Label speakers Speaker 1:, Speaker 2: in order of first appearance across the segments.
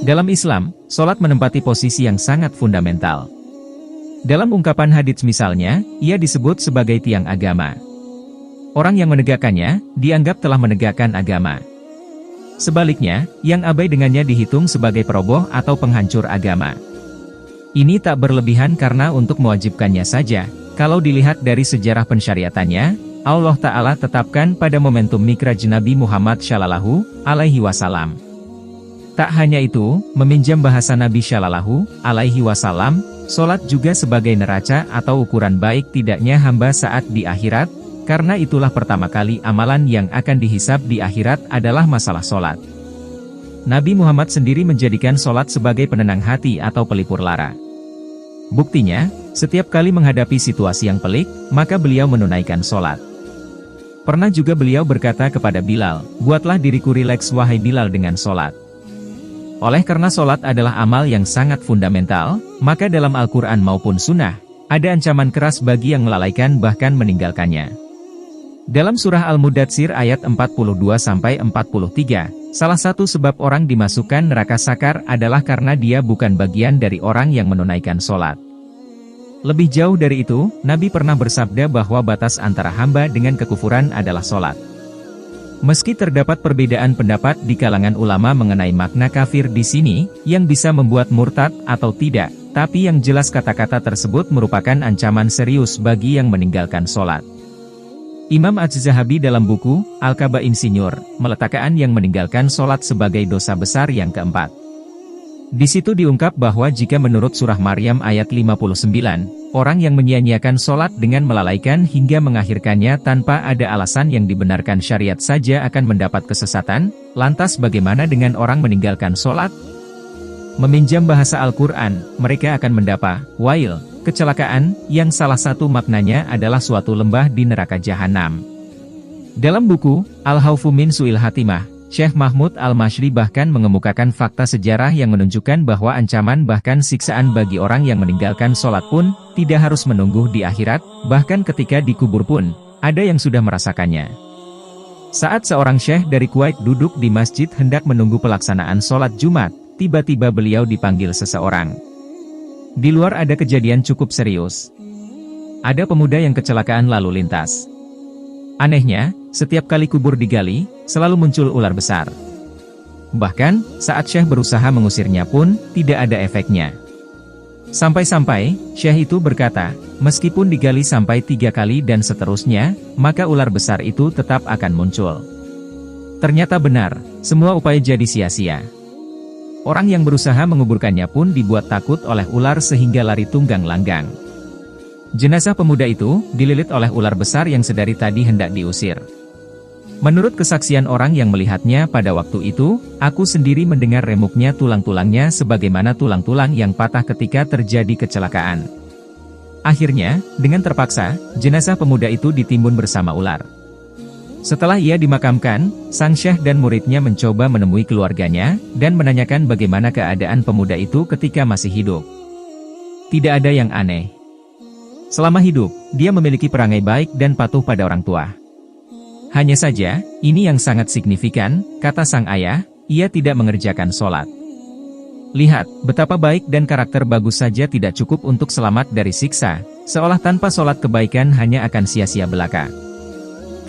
Speaker 1: Dalam Islam, sholat menempati posisi yang sangat fundamental. Dalam ungkapan hadits misalnya, ia disebut sebagai tiang agama. Orang yang menegakkannya, dianggap telah menegakkan agama. Sebaliknya, yang abai dengannya dihitung sebagai peroboh atau penghancur agama. Ini tak berlebihan karena untuk mewajibkannya saja, kalau dilihat dari sejarah pensyariatannya, Allah Ta'ala tetapkan pada momentum mikraj Nabi Muhammad Shallallahu Alaihi Wasallam. Tak hanya itu, meminjam bahasa Nabi Shallallahu Alaihi Wasallam, sholat juga sebagai neraca atau ukuran baik tidaknya hamba saat di akhirat, karena itulah pertama kali amalan yang akan dihisab di akhirat adalah masalah sholat. Nabi Muhammad sendiri menjadikan sholat sebagai penenang hati atau pelipur lara. Buktinya, setiap kali menghadapi situasi yang pelik, maka beliau menunaikan sholat. Pernah juga beliau berkata kepada Bilal, "Buatlah diriku rileks wahai Bilal dengan sholat." Oleh karena sholat adalah amal yang sangat fundamental, maka dalam Al-Quran maupun Sunnah, ada ancaman keras bagi yang melalaikan bahkan meninggalkannya. Dalam surah Al-Mudatsir ayat 42-43, salah satu sebab orang dimasukkan neraka sakar adalah karena dia bukan bagian dari orang yang menunaikan sholat. Lebih jauh dari itu, Nabi pernah bersabda bahwa batas antara hamba dengan kekufuran adalah sholat. Meski terdapat perbedaan pendapat di kalangan ulama mengenai makna kafir di sini, yang bisa membuat murtad atau tidak, tapi yang jelas kata-kata tersebut merupakan ancaman serius bagi yang meninggalkan sholat. Imam Az-Zahabi dalam buku, Al-Kaba Insinyur, meletakkan yang meninggalkan sholat sebagai dosa besar yang keempat. Di situ diungkap bahwa jika menurut surah Maryam ayat 59, orang yang menyia-nyiakan sholat dengan melalaikan hingga mengakhirkannya tanpa ada alasan yang dibenarkan syariat saja akan mendapat kesesatan, lantas bagaimana dengan orang meninggalkan sholat? Meminjam bahasa Al-Quran, mereka akan mendapat wail, kecelakaan, yang salah satu maknanya adalah suatu lembah di neraka jahanam. Dalam buku, Al-Haufu min Su'il Hatimah, Syekh Mahmud Al-Mashri bahkan mengemukakan fakta sejarah yang menunjukkan bahwa ancaman bahkan siksaan bagi orang yang meninggalkan sholat pun, tidak harus menunggu di akhirat, bahkan ketika dikubur pun, ada yang sudah merasakannya. Saat seorang syekh dari Kuwait duduk di masjid hendak menunggu pelaksanaan sholat Jumat, tiba-tiba beliau dipanggil seseorang. Di luar ada kejadian cukup serius. Ada pemuda yang kecelakaan lalu lintas. Anehnya, setiap kali kubur digali, selalu muncul ular besar. Bahkan, saat Syekh berusaha mengusirnya pun, tidak ada efeknya. Sampai-sampai, Syekh itu berkata, meskipun digali sampai 3 kali dan seterusnya, maka ular besar itu tetap akan muncul. Ternyata benar, semua upaya jadi sia-sia. Orang yang berusaha menguburkannya pun dibuat takut oleh ular sehingga lari tunggang langgang. Jenazah pemuda itu dililit oleh ular besar yang sedari tadi hendak diusir. Menurut kesaksian orang yang melihatnya pada waktu itu, aku sendiri mendengar remuknya tulang-tulangnya sebagaimana tulang-tulang yang patah ketika terjadi kecelakaan. Akhirnya, dengan terpaksa, jenazah pemuda itu ditimbun bersama ular. Setelah ia dimakamkan, sang syekh dan muridnya mencoba menemui keluarganya, dan menanyakan bagaimana keadaan pemuda itu ketika masih hidup. Tidak ada yang aneh. Selama hidup, dia memiliki perangai baik dan patuh pada orang tua. Hanya saja, ini yang sangat signifikan, kata sang ayah, ia tidak mengerjakan sholat. Lihat, betapa baik dan karakter bagus saja tidak cukup untuk selamat dari siksa, seolah tanpa sholat kebaikan hanya akan sia-sia belaka.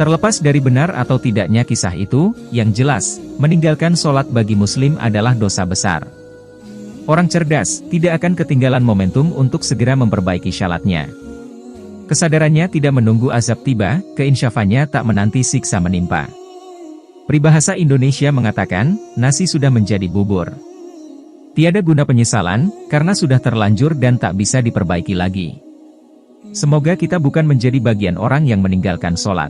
Speaker 1: Terlepas dari benar atau tidaknya kisah itu, yang jelas, meninggalkan sholat bagi muslim adalah dosa besar. Orang cerdas, tidak akan ketinggalan momentum untuk segera memperbaiki syalatnya. Kesadarannya tidak menunggu azab tiba, keinsyafannya tak menanti siksa menimpa. Peribahasa Indonesia mengatakan, nasi sudah menjadi bubur. Tiada guna penyesalan, karena sudah terlanjur dan tak bisa diperbaiki lagi. Semoga kita bukan menjadi bagian orang yang meninggalkan sholat.